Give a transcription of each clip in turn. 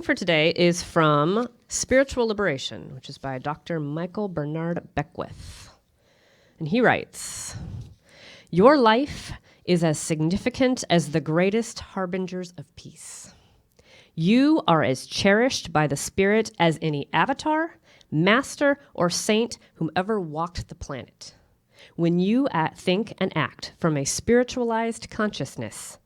for today is from Spiritual Liberation, which is by Dr. Michael Bernard Beckwith. And he writes, "Your life is as significant as the greatest harbingers of peace. You are as cherished by the Spirit as any avatar, master, or saint whom ever walked the planet. When you think and act from a spiritualized consciousness,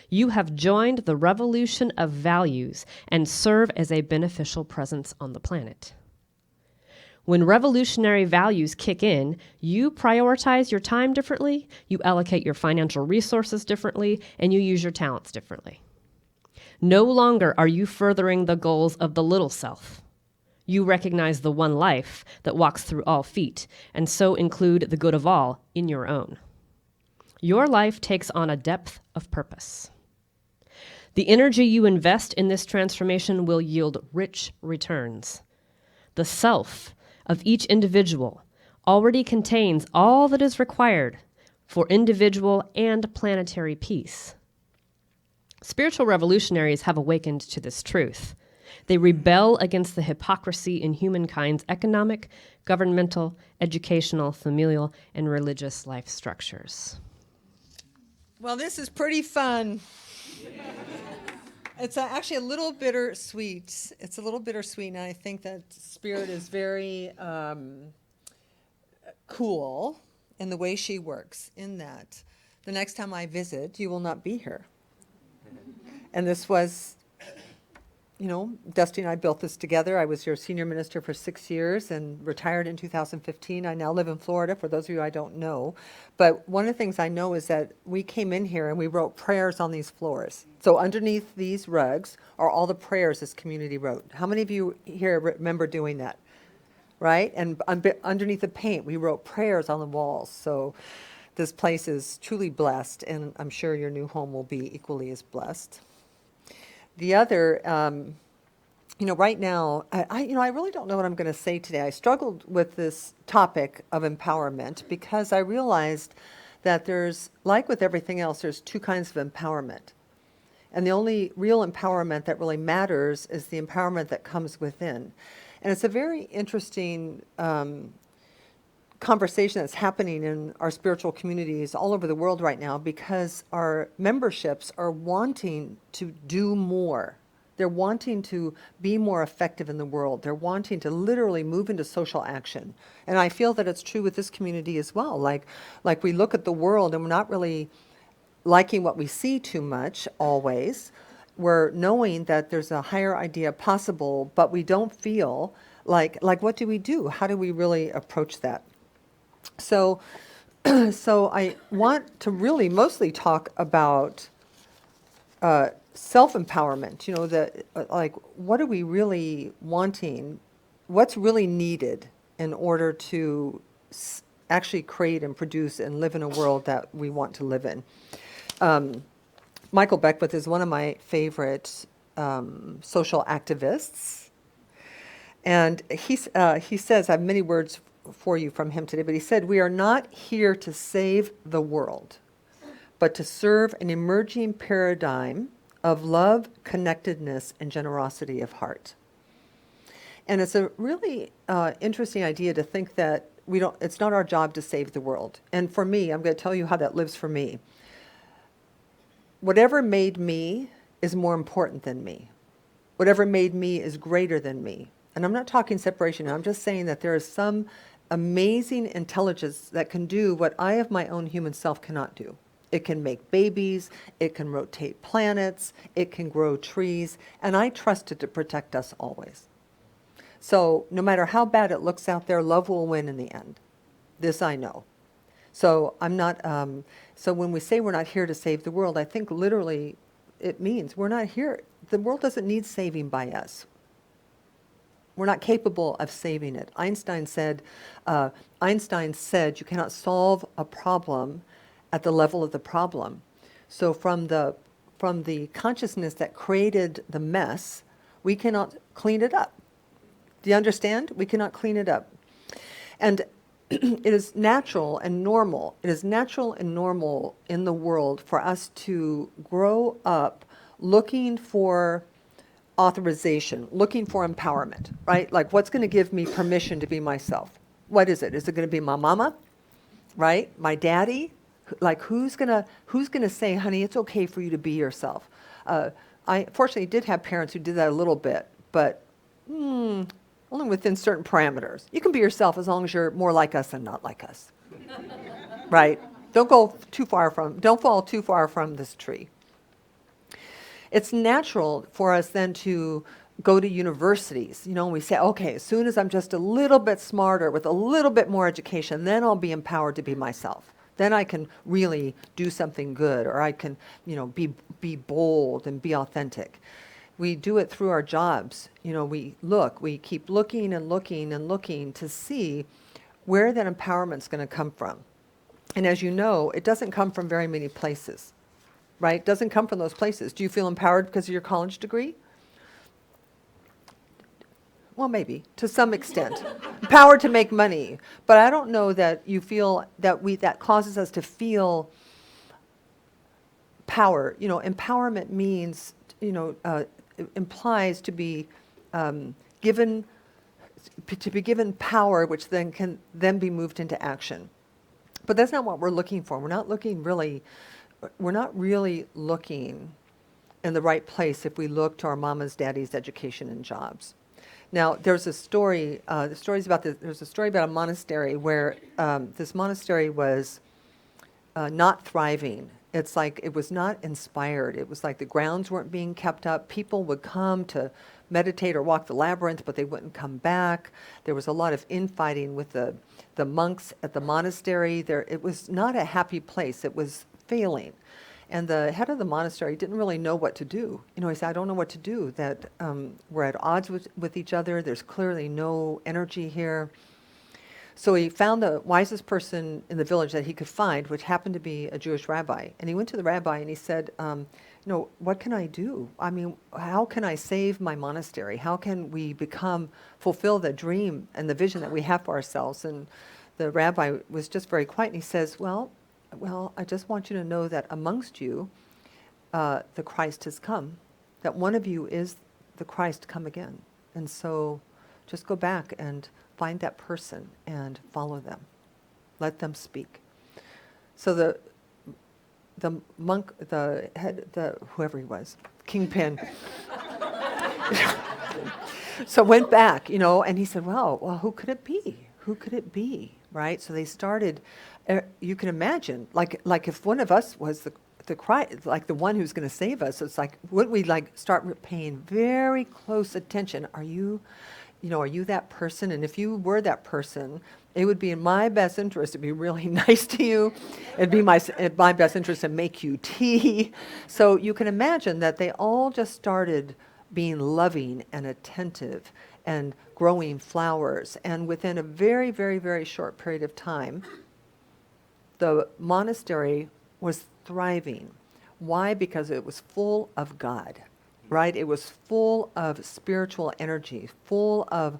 you have joined the revolution of values and serve as a beneficial presence on the planet. When revolutionary values kick in, you prioritize your time differently, you allocate your financial resources differently, and you use your talents differently. No longer are you furthering the goals of the little self. You recognize the one life that walks through all feet, and so include the good of all in your own. Your life takes on a depth of purpose. The energy you invest in this transformation will yield rich returns. The self of each individual already contains all that is required for individual and planetary peace. Spiritual revolutionaries have awakened to this truth. They rebel against the hypocrisy in humankind's economic, governmental, educational, familial, and religious life structures." Well, this is pretty fun. It's actually a little bittersweet. It's a little bittersweet, and I think that Spirit is very cool in the way she works, in that the next time I visit, you will not be here. And this was, Dusty and I built this together. I was your senior minister for 6 years and retired in 2015. I now live in Florida, for those of you I don't know. But one of the things I know is that we came in here and we wrote prayers on these floors. So underneath these rugs are all the prayers this community wrote. How many of you here remember doing that? Right? And underneath the paint, we wrote prayers on the walls. So this place is truly blessed, and I'm sure your new home will be equally as blessed. The other, right now, I really don't know what I'm going to say today. I struggled with this topic of empowerment because I realized that there's, like with everything else, there's two kinds of empowerment. And the only real empowerment that really matters is the empowerment that comes within. And it's a very interesting conversation that's happening in our spiritual communities all over the world right now, because our memberships are wanting to do more. They're wanting to be more effective in the world. They're wanting to literally move into social action. And I feel that it's true with this community as well. Like we look at the world and we're not really liking what we see too much always. We're knowing that there's a higher idea possible, but we don't feel like what do we do? How do we really approach that? So I want to really mostly talk about self-empowerment, what are we really wanting? What's really needed in order to actually create and produce and live in a world that we want to live in? Michael Beckwith is one of my favorite social activists. And he says, I have many words for you from him today, but he said, "We are not here to save the world, but to serve an emerging paradigm of love, connectedness, and generosity of heart." And it's a really interesting idea to think that it's not our job to save the world. And for me, I'm going to tell you how that lives for me. Whatever made me is more important than me. Whatever made me is greater than me. And I'm not talking separation. I'm just saying that there is some amazing intelligence that can do what I of my own human self cannot do. It can make babies, it can rotate planets, it can grow trees, and I trust it to protect us always. So no matter how bad it looks out there, love will win in the end. This I know. So I'm not, so when we say we're not here to save the world, I think literally it means we're not here. The world doesn't need saving by us. We're not capable of saving it. Einstein said you cannot solve a problem at the level of the problem. So from the consciousness that created the mess, we cannot clean it up. Do you understand? We cannot clean it up. And it is natural and normal. It is natural and normal in the world for us to grow up looking for authorization, looking for empowerment, right? Like, what's going to give me permission to be myself? What is it? Is it going to be my mama, right? My daddy? Like, who's gonna say, honey, it's okay for you to be yourself? I fortunately did have parents who did that a little bit, but only within certain parameters. You can be yourself as long as you're more like us than not like us, right? Don't fall too far from this tree. It's natural for us then to go to universities, and we say, okay, as soon as I'm just a little bit smarter with a little bit more education, then I'll be empowered to be myself. Then I can really do something good, or I can, be bold and be authentic. We do it through our jobs. We keep looking and looking and looking to see where that empowerment's going to come from. And as you know, it doesn't come from very many places, right? It doesn't come from those places. Do you feel empowered because of your college degree? Well, maybe, to some extent. Empowered to make money. But I don't know that you feel that causes us to feel power. Empowerment means, it implies to be given power, which then can then be moved into action. But that's not what we're looking for. We're not really looking in the right place if we look to our mama's, daddy's education and jobs. Now, there's a story. There's a story about a monastery where this monastery was not thriving. It's like it was not inspired. It was like the grounds weren't being kept up. People would come to meditate or walk the labyrinth, but they wouldn't come back. There was a lot of infighting with the monks at the monastery. It was not a happy place. It was failing. And the head of the monastery didn't really know what to do. He said, I don't know what to do, that we're at odds with each other. There's clearly no energy here. So he found the wisest person in the village that he could find, which happened to be a Jewish rabbi. And he went to the rabbi and he said, what can I do? I mean, how can I save my monastery? How can we fulfill the dream and the vision that we have for ourselves? And the rabbi was just very quiet, and he says, well, I just want you to know that amongst you, the Christ has come, that one of you is the Christ come again. And so just go back and find that person and follow them. Let them speak. So the monk, the head, whoever he was, kingpin, so went back, and he said, well, who could it be? Who could it be, right? So they started, you can imagine, like if one of us was the Christ, like the one who's going to save us, it's like, wouldn't we start paying very close attention? Are you that person? And if you were that person, it would be in my best interest to be really nice to you. It'd be in my best interest to make you tea. So you can imagine that they all just started being loving and attentive and growing flowers. And within a very, very, very short period of time, the monastery was thriving. Why? Because it was full of God, right? It was full of spiritual energy, full of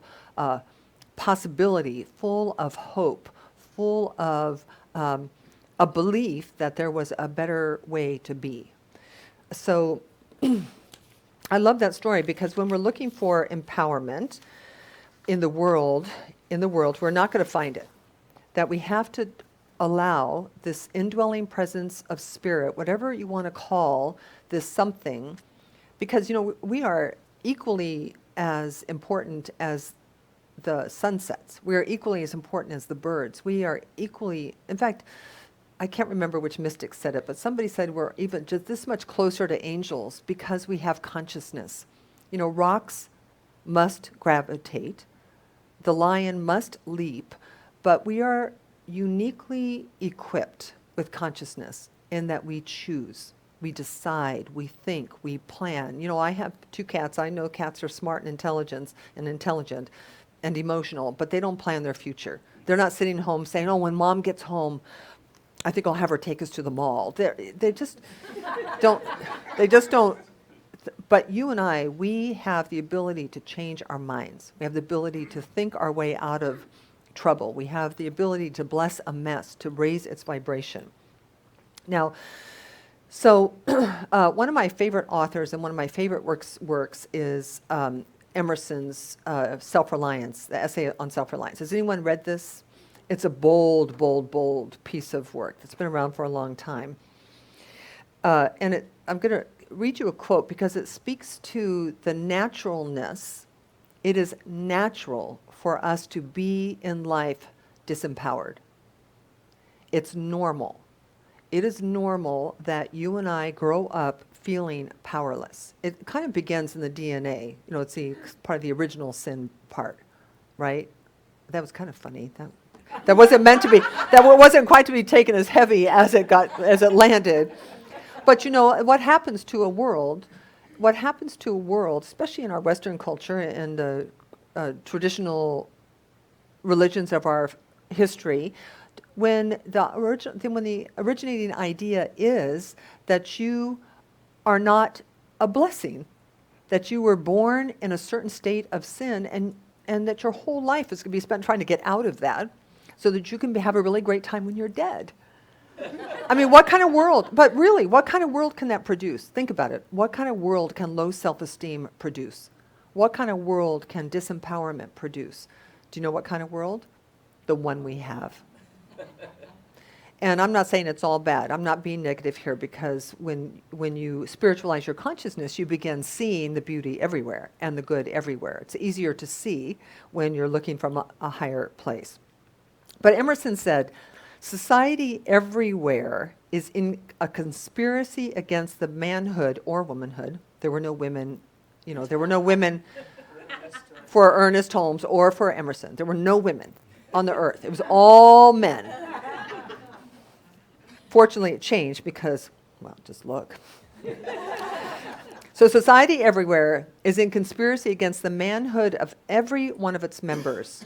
possibility, full of hope, full of a belief that there was a better way to be. So I love that story, because when we're looking for empowerment in the world, we're not going to find it. That we have to allow this indwelling presence of spirit, whatever you want to call this something, because we are equally as important as the sunsets. We are equally as important as the birds. We are equally, in fact, I can't remember which mystic said it, but somebody said we're even just this much closer to angels because we have consciousness. Rocks must gravitate, the lion must leap, but we are uniquely equipped with consciousness in that we choose, we decide, we think, we plan. I have 2 cats. I know cats are smart and intelligent and emotional, but they don't plan their future. They're not sitting home saying, when mom gets home, I think I'll have her take us to the mall. They just don't. But you and I, we have the ability to change our minds. We have the ability to think our way out of trouble. We have the ability to bless a mess, to raise its vibration. Now, So, one of my favorite authors and one of my favorite works is Emerson's Self-Reliance, the essay on self-reliance. Has anyone read this? It's a bold, bold, bold piece of work that's been around for a long time. I'm going to read you a quote because it speaks to the naturalness. It is natural for us to be in life disempowered. It's normal. It is normal that you and I grow up feeling powerless. It kind of begins in the DNA. You know, it's part of the original sin part, right? That was kind of funny. That wasn't meant to be. That wasn't quite to be taken as heavy as it landed. But you know what happens to a world? What happens to a world, especially in our Western culture and the traditional religions of our history, when the originating idea is that you are not a blessing, that you were born in a certain state of sin, and that your whole life is going to be spent trying to get out of that so that you can have a really great time when you're dead. I mean, what kind of world, but really, what kind of world can that produce? Think about it. What kind of world can low self-esteem produce? What kind of world can disempowerment produce? Do you know what kind of world? The one we have. And I'm not saying it's all bad. I'm not being negative here, because when you spiritualize your consciousness, you begin seeing the beauty everywhere and the good everywhere. It's easier to see when you're looking from a higher place. But Emerson said, society everywhere is in a conspiracy against the manhood or womanhood. There were no women, there were no women for Ernest Holmes or for Emerson. There were no women on the earth. It was all men. Fortunately, it changed because, well, just look. So society everywhere is in conspiracy against the manhood of every one of its members.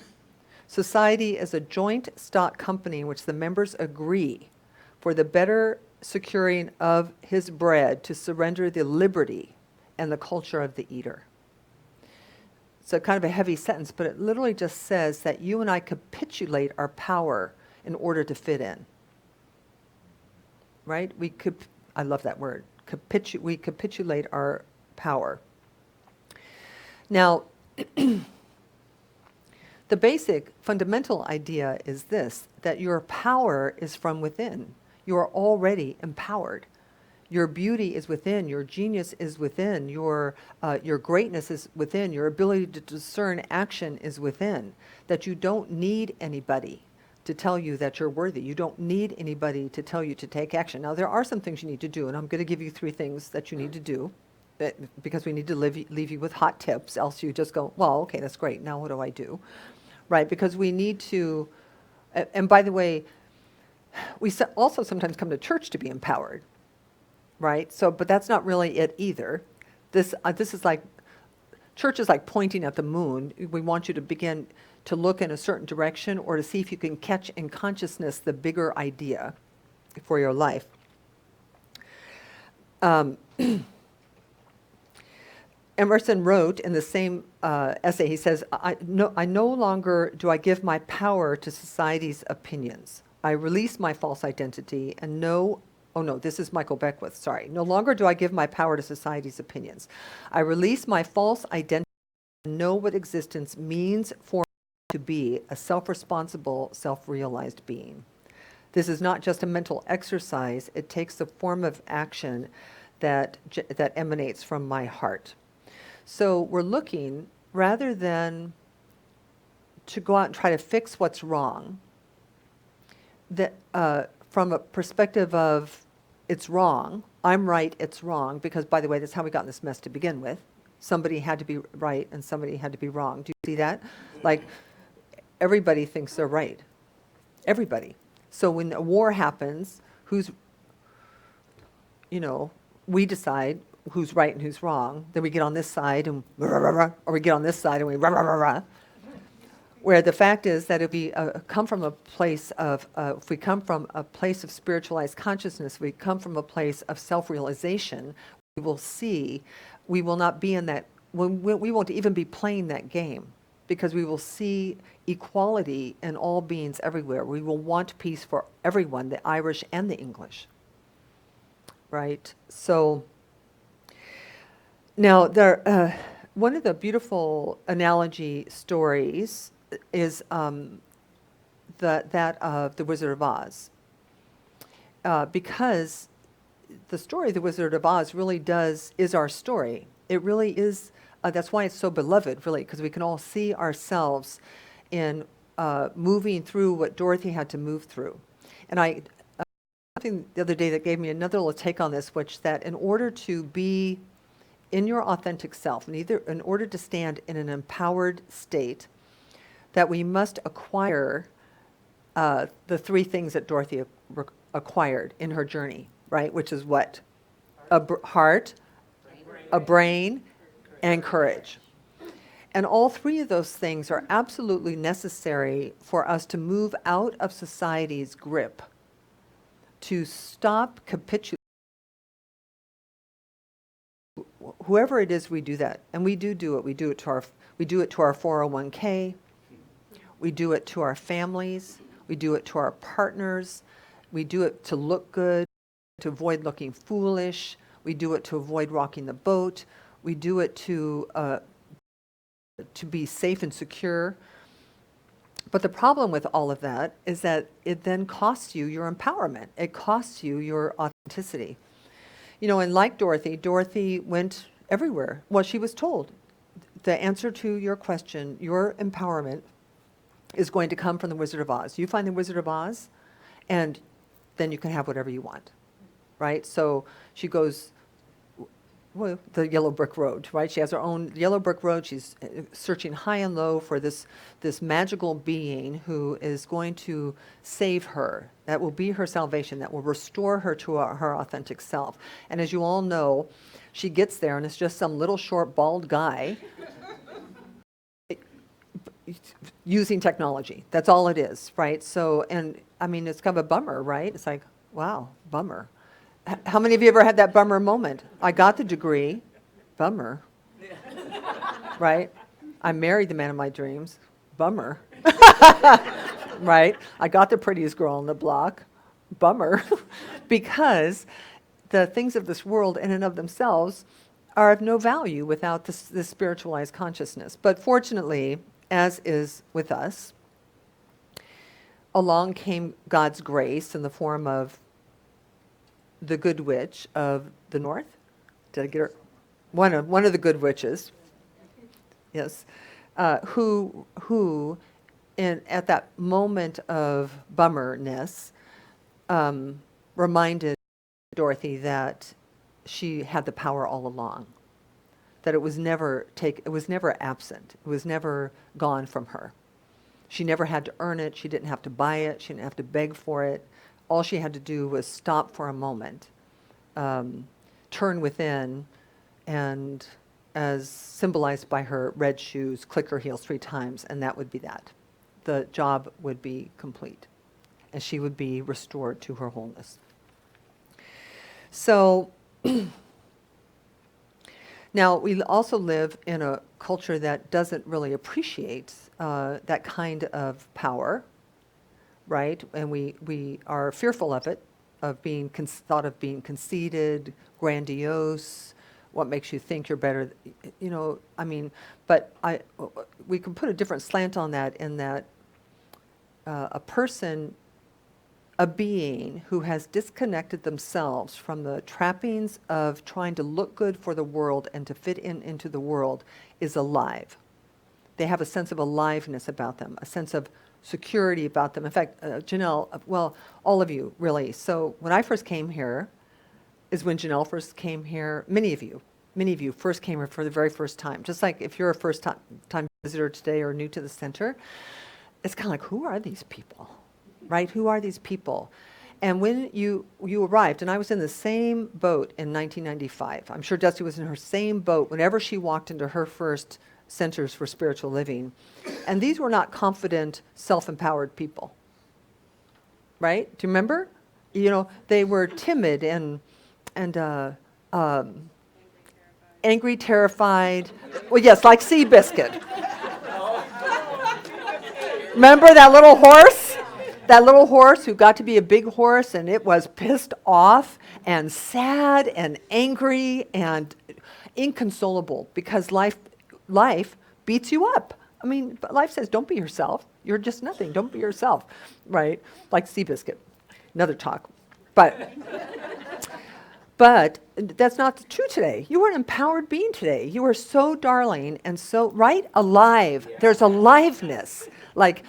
Society is a joint stock company in which the members agree for the better securing of his bread to surrender the liberty and the culture of the eater. So kind of a heavy sentence, but it literally just says that you and I capitulate our power in order to fit in. Right? I love that word. We capitulate our power. Now, the basic fundamental idea is this, that your power is from within. You are already empowered. Your beauty is within, your genius is within, your greatness is within, your ability to discern action is within, that you don't need anybody to tell you that you're worthy. You don't need anybody to tell you to take action. Now, there are some things you need to do, and I'm going to give you 3 things that you need to do, because we need to leave you with hot tips, else you just go, well, okay, that's great, now what do I do? Right, because we need to, and by the way, we also sometimes come to church to be empowered, right? So, but that's not really it either. This is like, church is like pointing at the moon. We want you to begin to look in a certain direction, or to see if you can catch in consciousness the bigger idea for your life. Emerson wrote in the same essay, he says, I no longer do I give my power to society's opinions. I release my false identity and know, oh no, this is Michael Beckwith, sorry. No longer do I give my power to society's opinions. I release my false identity and know what existence means for to be a self-responsible, self-realized being. This is not just a mental exercise, it takes the form of action that emanates from my heart. So we're looking, rather than to go out and try to fix what's wrong, that from a perspective of it's wrong, I'm right, it's wrong, because by the way, that's how we got in this mess to begin with. Somebody had to be right and somebody had to be wrong. Do you see that? Like, everybody thinks they're right. Everybody. So when a war happens, we decide who's right and who's wrong. Then we get on this side and or we get on this side and we Where the fact is that if we come from a place of spiritualized consciousness, we come from a place of self-realization, we will not be in that, we won't even be playing that game, because we will see equality in all beings everywhere. We will want peace for everyone, the Irish and the English. right? So now there, one of the beautiful analogy stories is that of the Wizard of Oz, because the story of the Wizard of Oz really is our story. It really is. That's why it's so beloved, really, because we can all see ourselves in moving through what Dorothy had to move through. And I something the other day that gave me another little take on this, which that in order to be in your authentic self, in order to stand in an empowered state, that we must acquire the three things that Dorothy acquired in her journey, right? Which is what? A heart, a brain, and courage. And all three of those things are absolutely necessary for us to move out of society's grip, to stop capitulating. Whoever it is, we do that, and we do it. We do it to our 401k. We do it to our families. We do it to our partners. We do it to look good, to avoid looking foolish. We do it to avoid rocking the boat. We do it to be safe and secure. But the problem with all of that is that it then costs you your empowerment. It costs you your authenticity. You know, and like Dorothy went everywhere. Well, she was told, the answer to your question, your empowerment is going to come from the Wizard of Oz. You find the Wizard of Oz, and then you can have whatever you want, right? So she goes, well, the yellow brick road, right? She has her own yellow brick road. She's searching high and low for this magical being who is going to save her. That will be her salvation. That will restore her to her authentic self. And as you all know, she gets there, and it's just some little short, bald guy using technology. That's all it is, right? So, and I mean, it's kind of a bummer, right? It's like, wow, bummer. How many of you ever had that bummer moment? I got the degree, bummer, right? I married the man of my dreams, bummer, right? I got the prettiest girl on the block, bummer, because the things of this world in and of themselves are of no value without this spiritualized consciousness. But fortunately, as is with us, along came God's grace in the form of the good witch of the north. Did I get her? One of the good witches. Yes, who at that moment of bummerness, reminded Dorothy that she had the power all along. That it was never absent. It was never gone from her. She never had to earn it. She didn't have to buy it. She didn't have to beg for it. All she had to do was stop for a moment, turn within, and as symbolized by her red shoes, click her heels 3 times, and that would be that. The job would be complete, and she would be restored to her wholeness. So now we also live in a culture that doesn't really appreciate that kind of power, right? And we are fearful of it, of being thought of being conceited, grandiose. What makes you think you're better? You know, I mean, but we can put a different slant on that in that a being who has disconnected themselves from the trappings of trying to look good for the world and to fit into the world is alive. They have a sense of aliveness about them, a sense of security about them. In fact, Janelle, well, all of you, really. So when I first came here is when Janelle first came here. Many of you first came here for the very first time. Just like if you're a first-time visitor today or new to the center, it's kind of like, who are these people, right? Who are these people? And when you arrived, and I was in the same boat in 1995. I'm sure Dusty was in her same boat whenever she walked into her first centers for spiritual living. And these were not confident, self-empowered people, right? Do you remember? You know, they were timid and angry, terrified. Well, yes, like Seabiscuit. Remember that little horse? that little horse who got to be a big horse, and it was pissed off and sad and angry and inconsolable because life beats you up. I mean, but life says, don't be yourself. You're just nothing. Don't be yourself, right? Like Seabiscuit. Another talk. But that's not true today. You are an empowered being today. You are so darling and so, right? Alive. There's aliveness. Like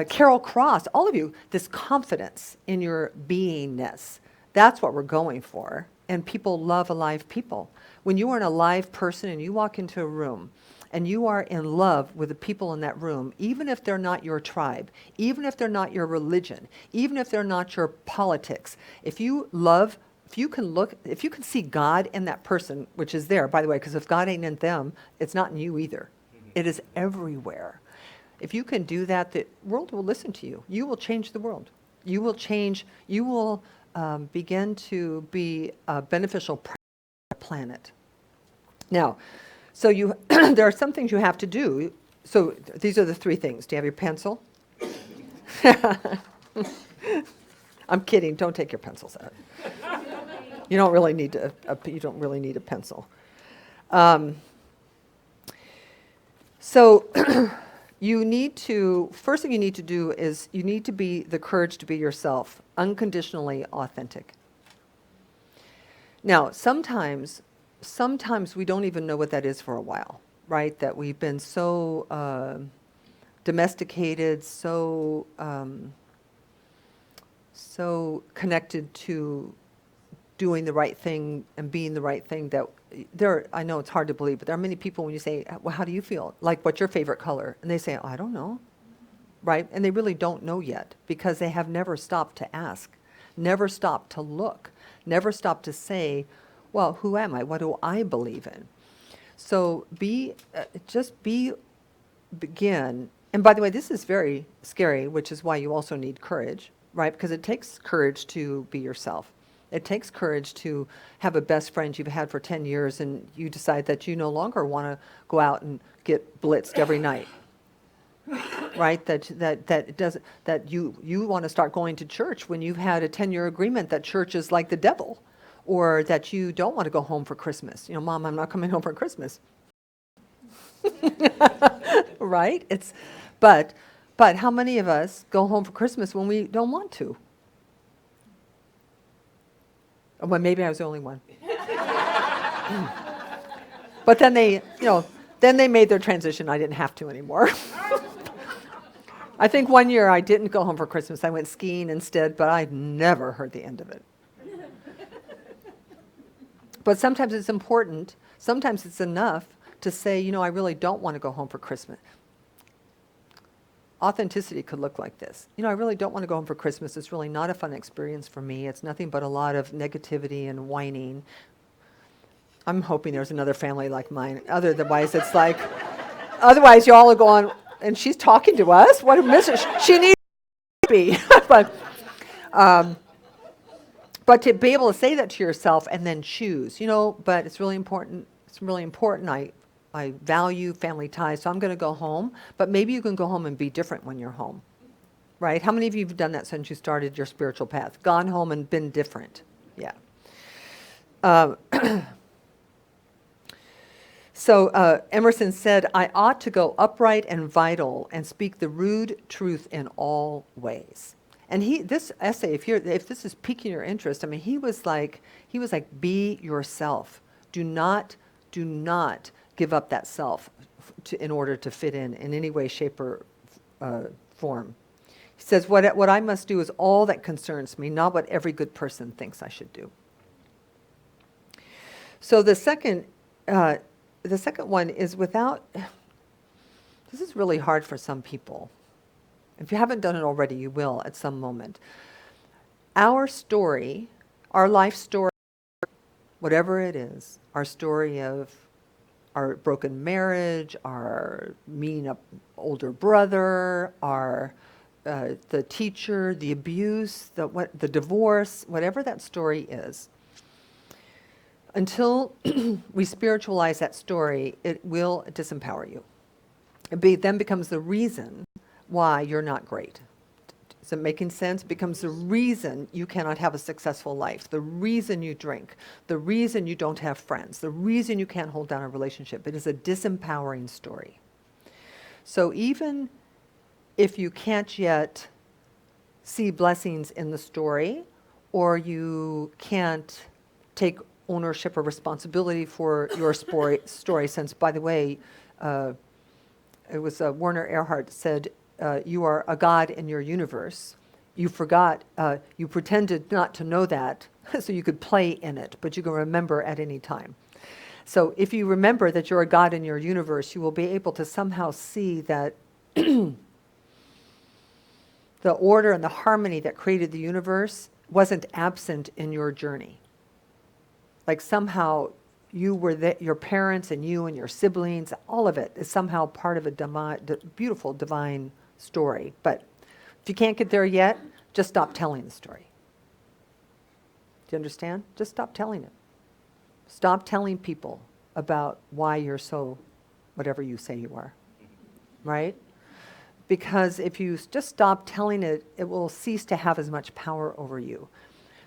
Carol Cross, all of you, this confidence in your beingness. That's what we're going for. And people love alive people. When you are an alive person and you walk into a room and you are in love with the people in that room, even if they're not your tribe, even if they're not your religion, even if they're not your politics, if you can see God in that person, which is there, by the way, because if God ain't in them, it's not in you either. It is everywhere. If you can do that, the world will listen to you. You will change the world. You will change, you will begin to be a beneficial planet. Now, so there are some things you have to do. So these are the three things. Do you have your pencil? I'm kidding. Don't take your pencils out. You don't really need a pencil. So first thing you need to do is you need to be the courage to be yourself, unconditionally authentic. Now, sometimes we don't even know what that is for a while, right? That we've been so domesticated, so connected to doing the right thing and being the right thing that I know it's hard to believe, but there are many people when you say, well, how do you feel? Like, what's your favorite color? And they say, oh, I don't know, right? And they really don't know yet because they have never stopped to ask, never stopped to look, never stopped to say, well, who am I? What do I believe in? So begin. And by the way, this is very scary, which is why you also need courage, right? Because it takes courage to be yourself. It takes courage to have a best friend you've had for 10 years and you decide that you no longer want to go out and get blitzed every night. Right? That you want to start going to church when you've had a 10-year agreement that church is like the devil, or that you don't want to go home for Christmas. Mom, I'm not coming home for Christmas. Right? But how many of us go home for Christmas when we don't want to? Well, maybe I was the only one. But then they made their transition. I didn't have to anymore. I think one year I didn't go home for Christmas. I went skiing instead, but I never heard the end of it. But sometimes it's important, sometimes it's enough to say, I really don't want to go home for Christmas. Authenticity could look like this. I really don't want to go home for Christmas. It's really not a fun experience for me. It's nothing but a lot of negativity and whining. I'm hoping there's another family like mine. Otherwise, it's like, otherwise you all are going, and she's talking to us? What a misery. She needs to be. But to be able to say that to yourself and then choose, but it's really important. It's really important. I value family ties, so I'm going to go home. But maybe you can go home and be different when you're home, right? How many of you have done that since you started your spiritual path? Gone home and been different? Yeah. So Emerson said, I ought to go upright and vital and speak the rude truth in all ways. And this essay, if this is piquing your interest, he was like, be yourself. Do not give up that self in order to fit in any way, shape, or form. He says, what I must do is all that concerns me, not what every good person thinks I should do. So the second one is this is really hard for some people. If you haven't done it already, you will at some moment. Our story, our life story, whatever it is, our story of our broken marriage, our mean older brother, the teacher, the abuse, the divorce, whatever that story is, until we spiritualize that story, it will disempower you. It then becomes the reason why you're not great. Is it making sense? It becomes the reason you cannot have a successful life, the reason you drink, the reason you don't have friends, the reason you can't hold down a relationship. It is a disempowering story. So even if you can't yet see blessings in the story, or you can't take ownership or responsibility for your story, since, by the way, it was Werner Erhard said, you are a god in your universe. You forgot, you pretended not to know that so you could play in it, but you can remember at any time. So if you remember that you're a god in your universe, you will be able to somehow see that the order and the harmony that created the universe wasn't absent in your journey. Like somehow you were your parents and you and your siblings, all of it is somehow part of a beautiful divine story. But if you can't get there yet, just stop telling the story. Do you understand? Just stop telling it. Stop telling people about why you're so whatever you say you are, right? Because if you just stop telling it, it will cease to have as much power over you.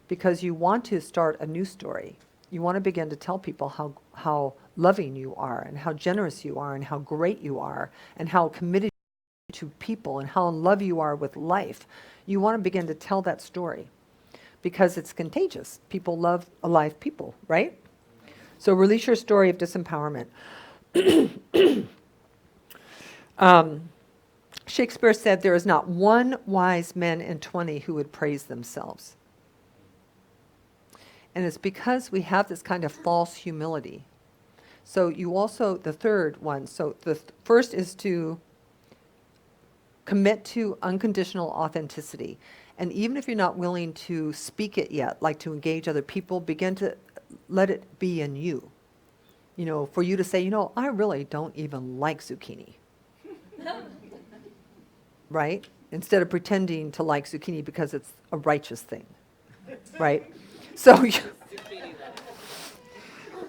Because you want to start a new story. You want to begin to tell people how loving you are and how generous you are and how great you are and how committed to people and how in love you are with life. You want to begin to tell that story because it's contagious. People love alive people, right? So release your story of disempowerment. Shakespeare said there is not one wise man in 20 who would praise themselves. And it's because we have this kind of false humility. So you also, the third one, so the first is to commit to unconditional authenticity. And even if you're not willing to speak it yet, like to engage other people, begin to let it be in you. You know, for you to say, you know, I really don't even like zucchini. Right? Instead of pretending to like zucchini because it's a righteous thing. Right? So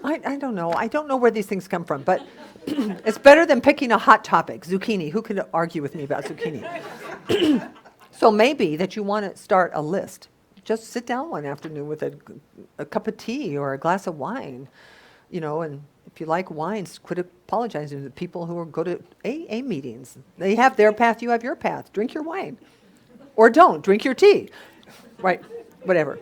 I don't know. I don't know where these things come from, but it's better than picking a hot topic, zucchini. Who could argue with me about zucchini? So maybe that you want to start a list. Just sit down one afternoon with a cup of tea or a glass of wine, you know, and if you like wines, quit apologizing to the people who go to AA meetings. They have their path, you have your path. Drink your wine. Or don't, drink your tea. Right, whatever.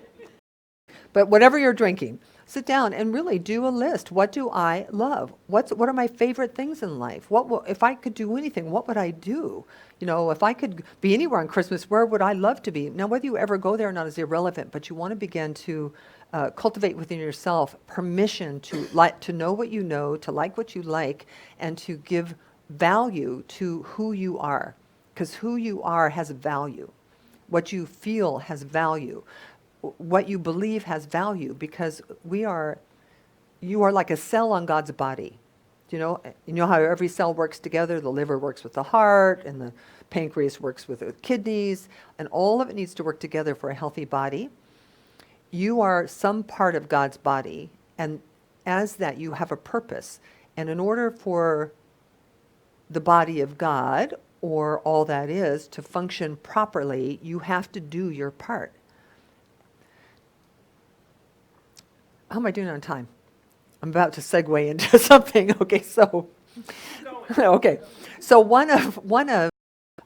But whatever you're drinking, sit down and really do a list. What do I love? What are my favorite things in life? If I could do anything, what would I do? You know, if I could be anywhere on Christmas, where would I love to be? Now, whether you ever go there or not is irrelevant, but you want to begin to cultivate within yourself permission to know what you know, to like what you like, and to give value to who you are. Because who you are has value. What you feel has value. What you believe has value, because you are like a cell on God's body. You know how every cell works together? The liver works with the heart, and the pancreas works with the kidneys, and all of it needs to work together for a healthy body. You are some part of God's body, and as that you have a purpose. And in order for the body of God, or all that is, to function properly, you have to do your part. How am I doing on time? I'm about to segue into something. Okay, so one of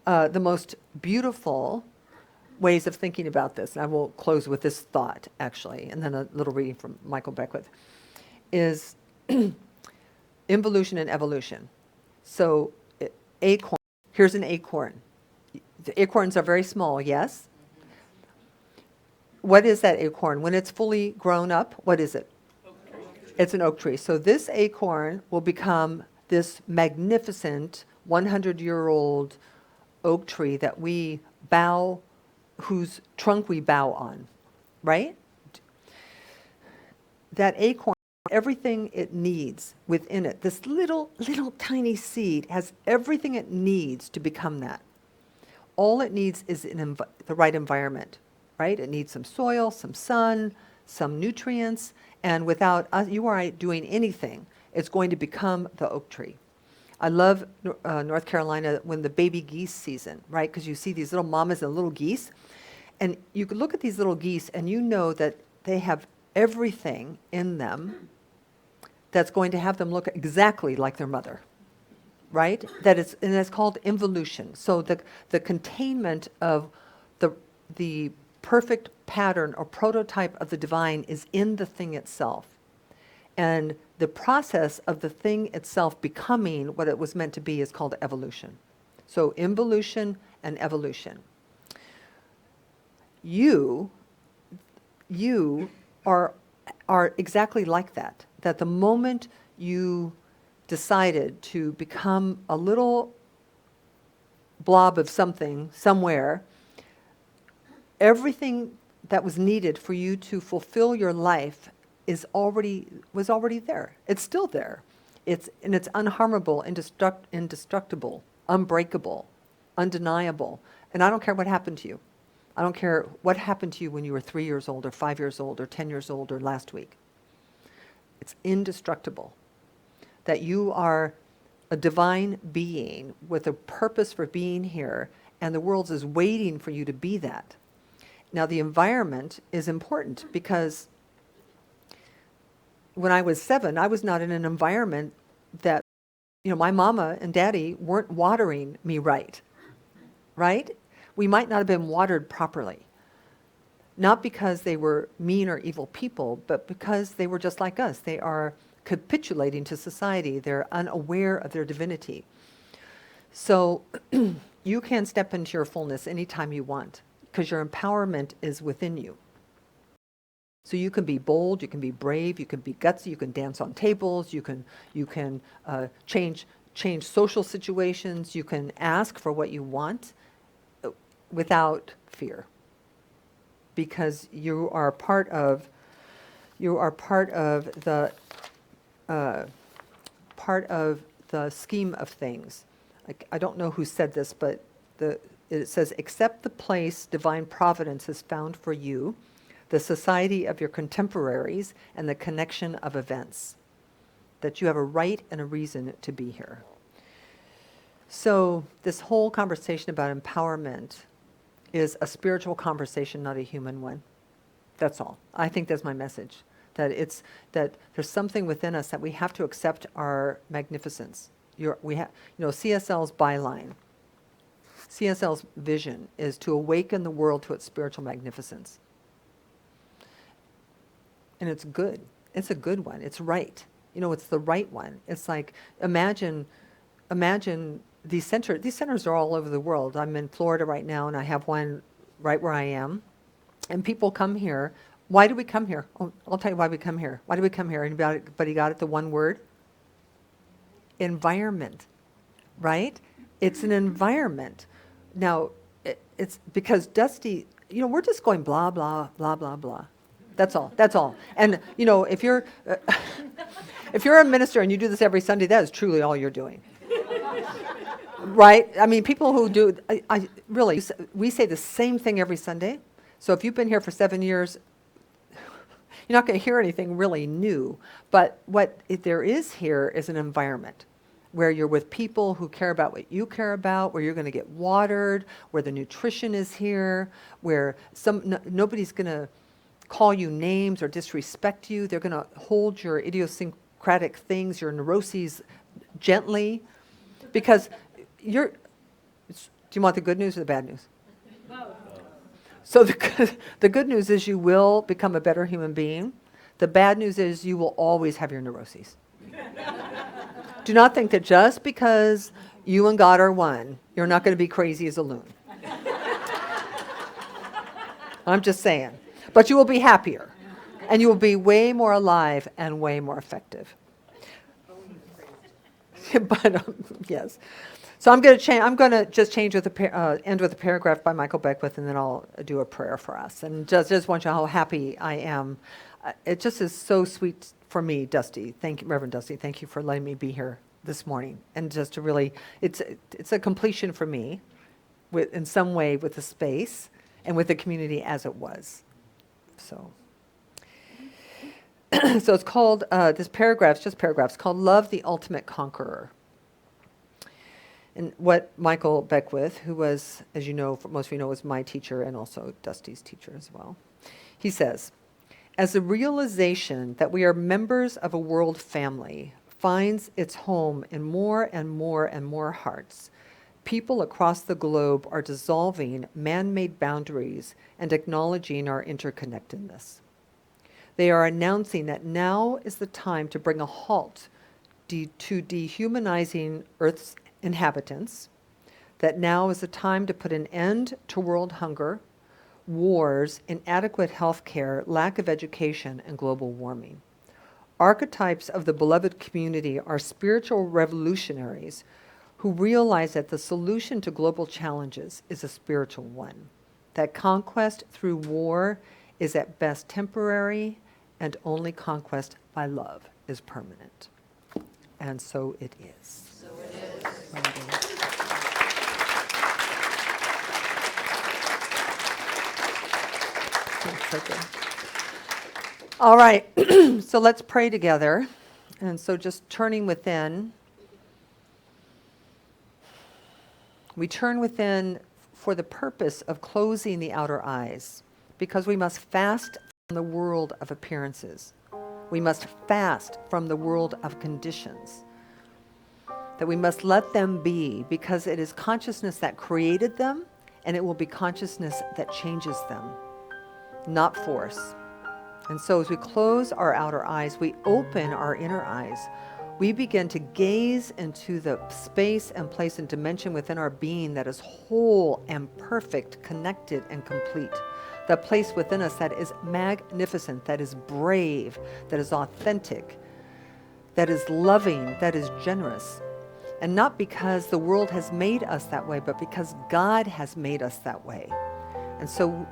the most beautiful ways of thinking about this, and I will close with this thought actually, and then a little reading from Michael Beckwith, is involution and evolution. So acorn. Here's an acorn. The acorns are very small. Yes. What is that acorn? When it's fully grown up, what is it? It's an oak tree. So this acorn will become this magnificent 100-year-old oak tree that we bow, whose trunk we bow on, right? That acorn, everything it needs within it, this little tiny seed has everything it needs to become that. All it needs is the right environment. Right? It needs some soil, some sun, some nutrients, and without you or I doing anything, it's going to become the oak tree. I love North Carolina when the baby geese season, right? Because you see these little mamas and little geese. And you could look at these little geese and you know that they have everything in them that's going to have them look exactly like their mother, right? And it's called involution. So the containment of the perfect pattern or prototype of the divine is in the thing itself. And the process of the thing itself becoming what it was meant to be is called evolution. So involution and evolution. You are exactly like that. That the moment you decided to become a little blob of something somewhere, everything that was needed for you to fulfill your life was already there. It's still there. It's unharmable, indestructible, unbreakable, undeniable. And I don't care what happened to you. I don't care what happened to you when you were 3 years old or 5 years old or 10 years old or last week. It's indestructible. That you are a divine being with a purpose for being here, and the world is waiting for you to be that. Now, the environment is important because when I was 7, I was not in an environment that, my mama and daddy weren't watering me right? We might not have been watered properly. Not because they were mean or evil people, but because they were just like us. They are capitulating to society. They're unaware of their divinity. So you can step into your fullness anytime you want, because your empowerment is within you. So you can be bold, you can be brave, you can be gutsy, you can dance on tables, you can change social situations, you can ask for what you want without fear, because you are part of the scheme of things. I don't know who said this, but it says, accept the place divine providence has found for you, the society of your contemporaries, and the connection of events, that you have a right and a reason to be here. So this whole conversation about empowerment is a spiritual conversation, not a human one. That's all. I think that's my message. That there's something within us that we have to accept our magnificence. CSL's byline, CSL's vision is to awaken the world to its spiritual magnificence. And it's good. It's a good one. It's right. It's the right one. It's like, imagine these centers are all over the world. I'm in Florida right now, and I have one right where I am. And people come here. Why do we come here? I'll tell you why we come here. Why do we come here? Anybody got it, the one word? Environment, right? It's an environment. Now, it's because Dusty, we're just going blah, blah, blah, blah, blah. That's all. And, if you're a minister and you do this every Sunday, that is truly all you're doing. Right? I mean, people who do, really, we say the same thing every Sunday. So if you've been here for 7 years, you're not going to hear anything really new. But what there is here is an environment where you're with people who care about what you care about, where you're going to get watered, where the nutrition is here, where nobody's going to call you names or disrespect you. They're going to hold your idiosyncratic things, your neuroses, gently, because do you want the good news or the bad news? So the good news is you will become a better human being. The bad news is you will always have your neuroses. Do not think that just because you and God are one, you're not going to be crazy as a loon. I'm just saying. But you will be happier, and you will be way more alive and way more effective. But yes. So I'm going to just change with end with a paragraph by Michael Beckwith, and then I'll do a prayer for us. And just want you to know how happy I am. It just is so sweet for me, Dusty. Thank you, Reverend Dusty. Thank you for letting me be here this morning. And just to really, it's a completion for me, in some way, with the space and with the community as it was. So it's called, this paragraph, just paragraphs, called Love the Ultimate Conqueror. And what Michael Beckwith, who was, as you know, most of you know, was my teacher and also Dusty's teacher as well. He says, as the realization that we are members of a world family finds its home in more and more and more hearts, people across the globe are dissolving man-made boundaries and acknowledging our interconnectedness. They are announcing that now is the time to bring a halt to dehumanizing Earth's inhabitants, that now is the time to put an end to world hunger, wars, inadequate health care, lack of education, and global warming. Archetypes of the beloved community are spiritual revolutionaries who realize that the solution to global challenges is a spiritual one, that conquest through war is at best temporary, and only conquest by love is permanent. And so it is. So it is. So good. All right, so let's pray together. And so just turning within, we turn within for the purpose of closing the outer eyes, because we must fast from the world of appearances. We must fast from the world of conditions. That we must let them be, because it is consciousness that created them, and it will be consciousness that changes them, not force. And so as we close our outer eyes, we open our inner eyes. We begin to gaze into the space and place and dimension within our being that is whole and perfect, connected and complete. The place within us that is magnificent, that is brave, that is authentic, that is loving, that is generous. And not because the world has made us that way, but because God has made us that way. And so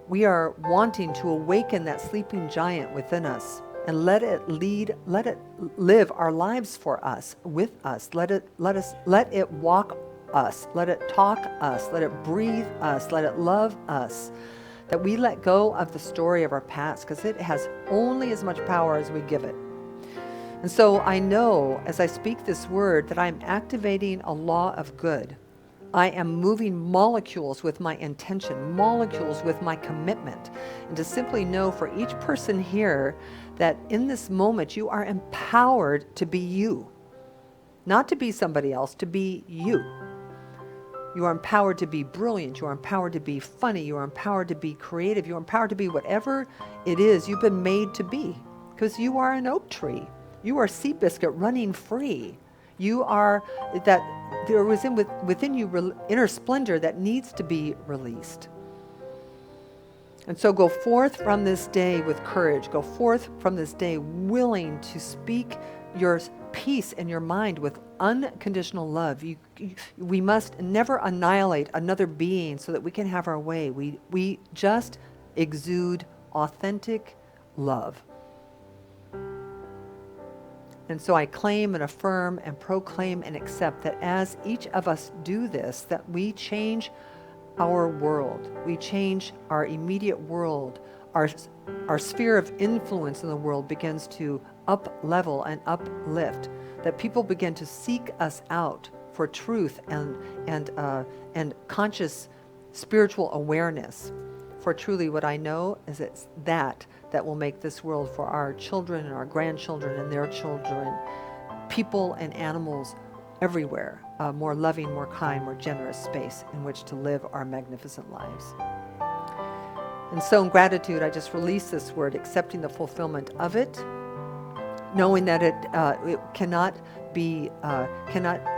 we are wanting to awaken that sleeping giant within us and let it live our lives for us, with us. Let it walk us, let it talk us, let it breathe us, let it love us. That we let go of the story of our past, because it has only as much power as we give it. And so I know as I speak this word that I'm activating a law of good. I am moving molecules with my intention, molecules with my commitment. And to simply know for each person here that in this moment you are empowered to be you. Not to be somebody else, to be you. You are empowered to be brilliant. You are empowered to be funny. You are empowered to be creative. You are empowered to be whatever it is you've been made to be. Because you are an oak tree. You are Seabiscuit running free. You are that there is within you inner splendor that needs to be released. And so go forth from this day with courage. Go forth from this day willing to speak your peace in your mind with unconditional love. We must never annihilate another being so that we can have our way. We just exude authentic love. And so I claim and affirm and proclaim and accept that as each of us do this, that we change our world. We change our immediate world. Our sphere of influence in the world begins to up-level and uplift. That people begin to seek us out for truth and conscious spiritual awareness. For truly what I know is it's that will make this world for our children and our grandchildren and their children, people and animals everywhere, a more loving, more kind, more generous space in which to live our magnificent lives. And so in gratitude, I just release this word, accepting the fulfillment of it, knowing that it cannot be,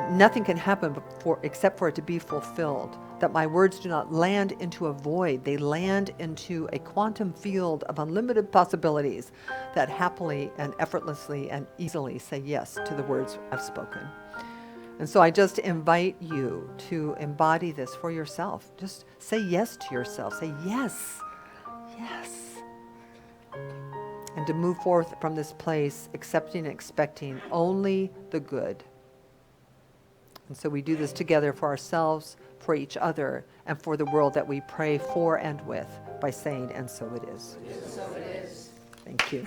nothing can happen except for it to be fulfilled. That my words do not land into a void. They land into a quantum field of unlimited possibilities that happily and effortlessly and easily say yes to the words I've spoken. And so I just invite you to embody this for yourself. Just say yes to yourself. Say yes, yes. And to move forth from this place, accepting and expecting only the good. And so we do this together for ourselves, for each other, and for the world that we pray for and with by saying, and so it is. So it is. Thank you.